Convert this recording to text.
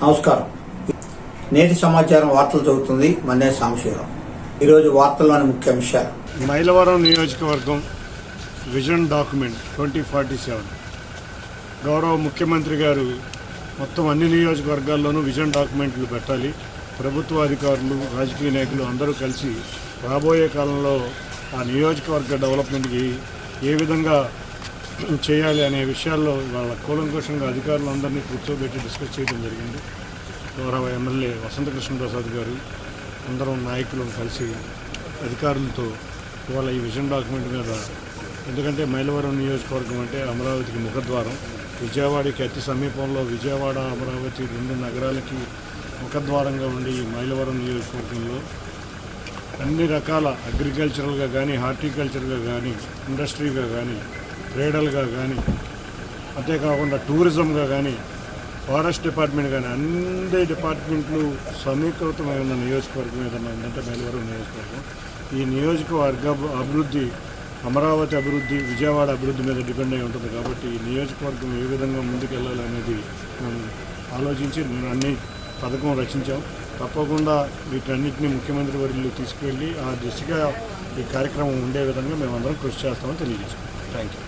నమస్కారం. నేటి సమాచారం వార్తలు చదువుతుంది మన్నే సాంబశివరావు. ఈరోజు వార్తల్లోని ముఖ్యాంశాలు. మైలవరం నియోజకవర్గం విజన్ డాక్యుమెంట్ 2047. గౌరవ ముఖ్యమంత్రి గారు మొత్తం అన్ని నియోజకవర్గాల్లోనూ విజన్ డాక్యుమెంట్లు పెట్టాలి. ప్రభుత్వ అధికారులు, రాజకీయ నాయకులు అందరూ కలిసి రాబోయే కాలంలో ఆ నియోజకవర్గ డెవలప్మెంట్కి ఏ విధంగా చేయాలి అనే విషయాల్లో వాళ్ళ కూలంకషంగా అధికారులందరినీ కూర్చోబెట్టి డిస్కస్ చేయడం జరిగింది. గౌరవ ఎమ్మెల్యే వసంతకృష్ణ ప్రసాద్ గారు అందరం నాయకులు కలిసి అధికారులతో ఇవాళ ఈ విజన్ డాక్యుమెంట్ మీద, ఎందుకంటే మైలవరం నియోజకవర్గం అంటే అమరావతికి ముఖద్వారం, విజయవాడకి అతి సమీపంలో విజయవాడ అమరావతి రెండు నగరాలకి ముఖద్వారంగా ఉండి ఈ మైలవరం నియోజకవర్గంలో అన్ని రకాల అగ్రికల్చరల్గా కానీ, హార్టికల్చర్గా కానీ, ఇండస్ట్రీగా కానీ, ట్రేడల్గా కానీ, అంతేకాకుండా టూరిజంగా కానీ, ఫారెస్ట్ డిపార్ట్మెంట్ కానీ అన్ని డిపార్ట్మెంట్లు సమీకృతమై ఉన్న నియోజకవర్గం ఏదన్నా ఉందంటే మైలవరం నియోజకవర్గం. ఈ నియోజకవర్గ అభివృద్ధి అమరావతి అభివృద్ధి, విజయవాడ అభివృద్ధి మీద డిపెండ్ అయి ఉంటుంది. కాబట్టి ఈ నియోజకవర్గం ఏ విధంగా ముందుకెళ్ళాలి అనేది మేము ఆలోచించి అన్ని పథకం రచించాం. తప్పకుండా వీటన్నిటిని ముఖ్యమంత్రి వర్యులు తీసుకువెళ్ళి ఆ దిశగా ఈ కార్యక్రమం ఉండే విధంగా మేమందరం కృషి చేస్తామని తెలియజేస్తాం. Thank you.